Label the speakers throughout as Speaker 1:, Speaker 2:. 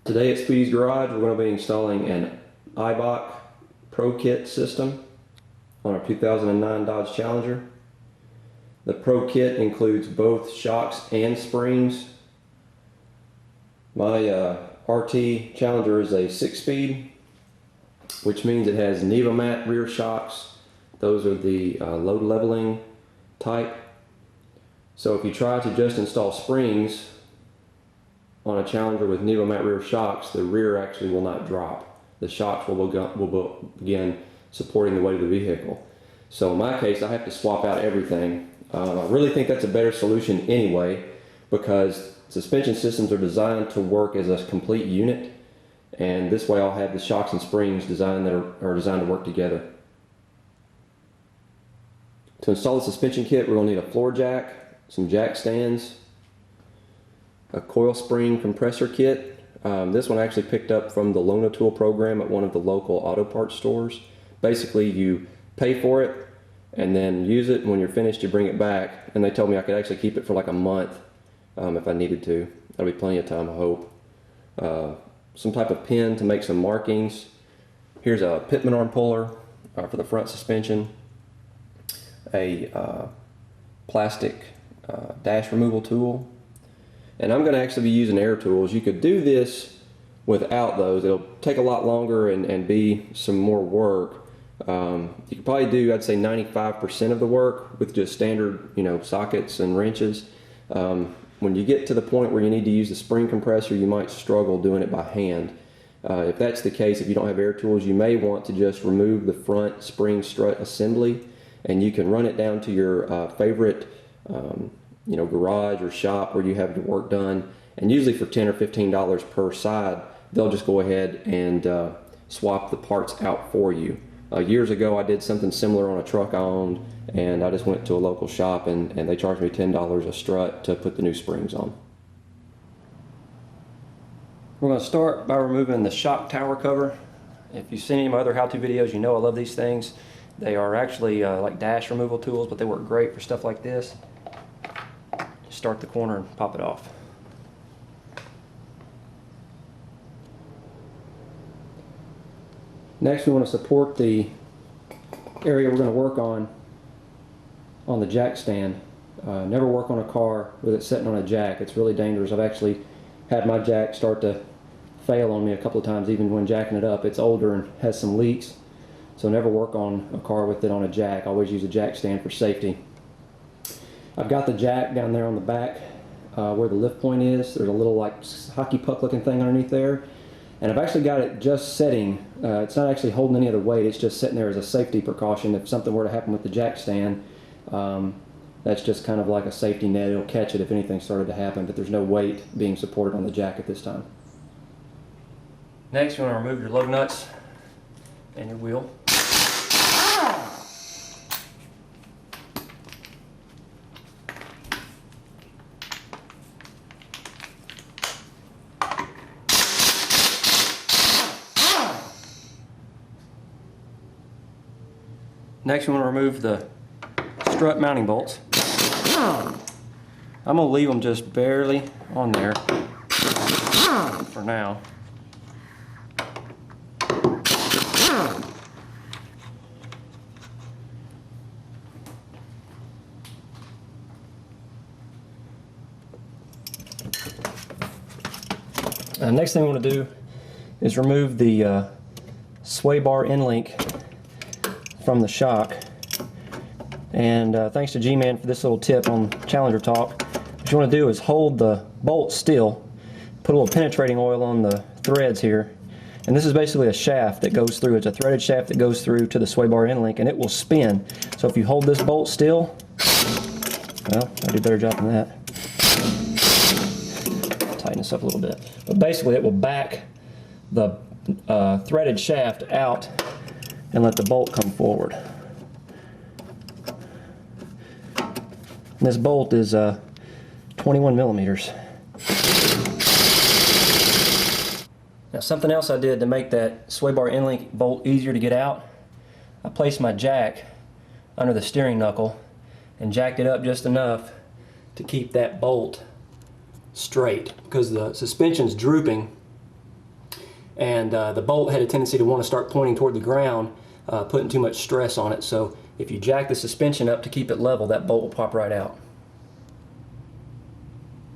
Speaker 1: Today at Speedy's Garage, we're going to be installing an Eibach Pro Kit system on our 2009 Dodge Challenger. The Pro Kit includes both shocks and springs. My RT Challenger is a 6-speed, which means it has Nevomat rear shocks. Those are the load leveling type. So if you try to just install springs on a Challenger with Nevomat rear shocks, the rear actually will not drop. The shocks will begin supporting the weight of the vehicle. So in my case, I have to swap out everything. I really think that's a better solution anyway, because suspension systems are designed to work as a complete unit, and this way I'll have the shocks and springs designed that are designed to work together. To install the suspension kit, we're going to need a floor jack, some jack stands, a coil spring compressor kit. This one I actually picked up from the Loan a Tool program at one of the local auto parts stores. Basically, you pay for it and then use it, and when you're finished you bring it back, and they told me I could actually keep it for like a month if I needed to. That'll be plenty of time, I hope. Some type of pin to make some markings. Here's a pitman arm puller for the front suspension, a plastic dash removal tool, and I'm going to actually be using air tools. You could do this without those. It'll take a lot longer and be some more work. You could probably do, I'd say, 95% of the work with just standard, sockets and wrenches. When you get to the point where you need to use the spring compressor, you might struggle doing it by hand. If that's the case, if you don't have air tools, you may want to just remove the front spring strut assembly, and you can run it down to your favorite garage or shop where you have your work done, and usually for $10 or $15 per side, they'll just go ahead and swap the parts out for you. Years ago, I did something similar on a truck I owned, and I just went to a local shop and they charged me $10 a strut to put the new springs on. We're going to start by removing the shock tower cover. If you've seen any of my other how-to videos, you know I love these things. They are actually like dash removal tools, but they work great for stuff like this. Just start the corner and pop it off. Next, we want to support the area we're going to work on the jack stand. Never work on a car with it sitting on a jack. It's really dangerous. I've actually had my jack start to fail on me a couple of times, even when jacking it up. It's older and has some leaks, so never work on a car with it on a jack. Always use a jack stand for safety. I've got the jack down there on the back where the lift point is. There's a little like hockey puck looking thing underneath there. And I've actually got it just setting. It's not actually holding any of the weight, it's just sitting there as a safety precaution. If something were to happen with the jack stand, that's just kind of like a safety net. It'll catch it if anything started to happen, but there's no weight being supported on the jack at this time. Next, you want to remove your lug nuts and your wheel. Next, we want to remove the strut mounting bolts. I'm going to leave them just barely on there for now. Next thing we want to do is remove the sway bar end link from the shock. And thanks to G-Man for this little tip on Challenger Talk. What you want to do is hold the bolt still, put a little penetrating oil on the threads here, and this is basically a shaft that goes through. It's a threaded shaft that goes through to the sway bar end link, and it will spin. So if you hold this bolt still, well, I'll do a better job than that. Tighten this up a little bit. But basically it will back the threaded shaft out and let the bolt come forward. And this bolt is 21 millimeters. Now, something else I did to make that sway bar end link bolt easier to get out, I placed my jack under the steering knuckle and jacked it up just enough to keep that bolt straight, because the suspension's drooping
Speaker 2: and the bolt had a tendency to want to start pointing toward the ground, putting too much stress on it. So if you jack the suspension up to keep it level, that bolt will pop right out.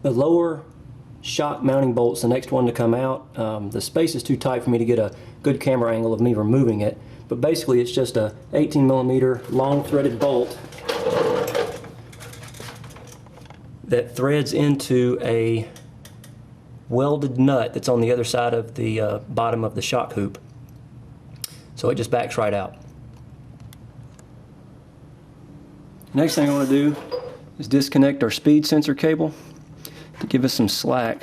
Speaker 2: The lower shock mounting bolt's the next one to come out. The space is too tight for me to get a good camera angle of me removing it, but basically it's just a 18mm long threaded bolt that threads into a welded nut that's on the other side of the bottom of the shock hoop. So it just backs right out. Next thing I want to do is disconnect our speed sensor cable to give us some slack,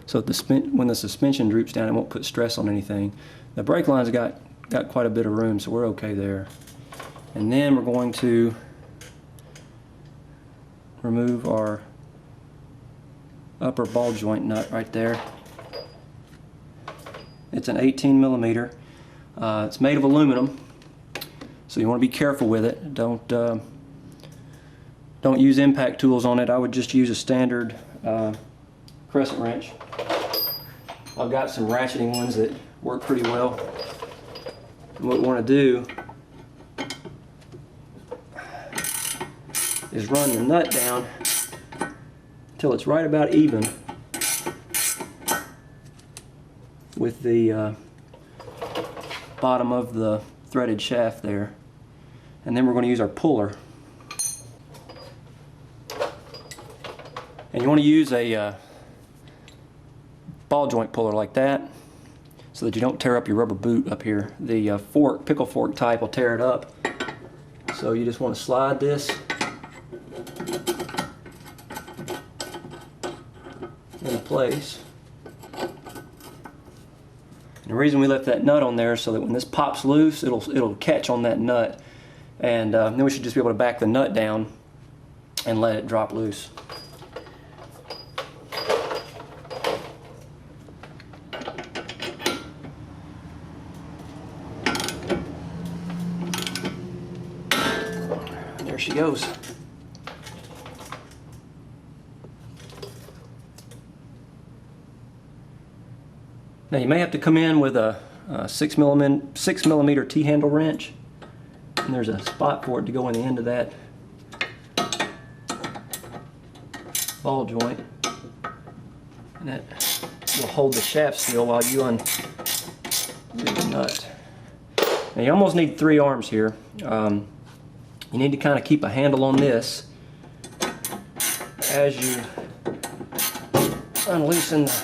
Speaker 2: so that when the suspension droops down, it won't put stress on anything. The brake line's got quite a bit of room, so we're okay there. And then we're going to remove our upper ball joint nut right there. It's an 18mm. It's made of aluminum, so you want to be careful with it. Don't use impact tools on it. I would just use a standard crescent wrench. I've got some ratcheting ones that work pretty well. And what we want to do is run the nut down until it's right about even with the bottom of the threaded shaft there. And then we're going to use our puller. And you want to use a ball joint puller like that so that you don't tear up your rubber boot up here. The pickle fork type will tear it up. So you just want to slide this in place. And the reason we left that nut on there is so that when this pops loose, it'll catch on that nut. And then we should just be able to back the nut down and let it drop loose. There she goes. Now you may have to come in with a 6mm T-handle wrench, and there's a spot for it to go in the end of that ball joint, and that will hold the shaft still while you undo the nut. Now you almost need 3 arms here. You need to kind of keep a handle on this as you unloosen the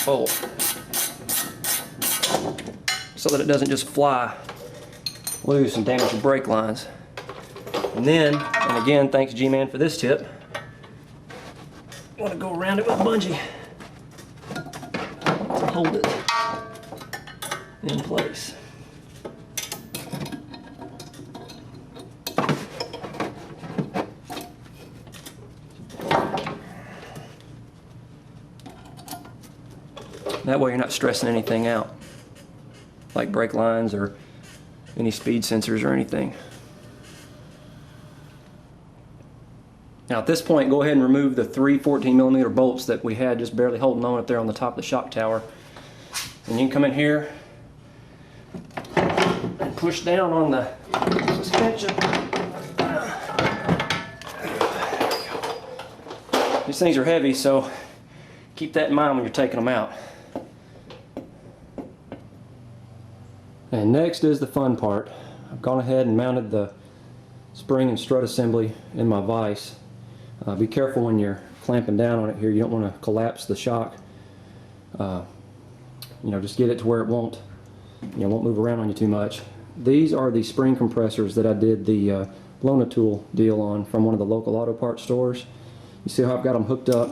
Speaker 2: bolt so that it doesn't just fly loose and damage your brake lines. And then, and again, thanks G-Man for this tip, you want to go around it with a bungee to hold it in place. That way you're not stressing anything out, like brake lines or any speed sensors or anything. Now at this point, go ahead and remove the 3 14mm bolts that we had just barely holding on up there on the top of the shock tower. And you can come in here and push down on the suspension. These things are heavy, so keep that in mind when you're taking them out. And next is the fun part. I've gone ahead and mounted the spring and strut assembly in my vise. Be careful when you're clamping down on it here. You don't want to collapse the shock. Just get it to where it won't move around on you too much. These are the spring compressors that I did the Lona tool deal on from one of the local auto parts stores. You see how I've got them hooked up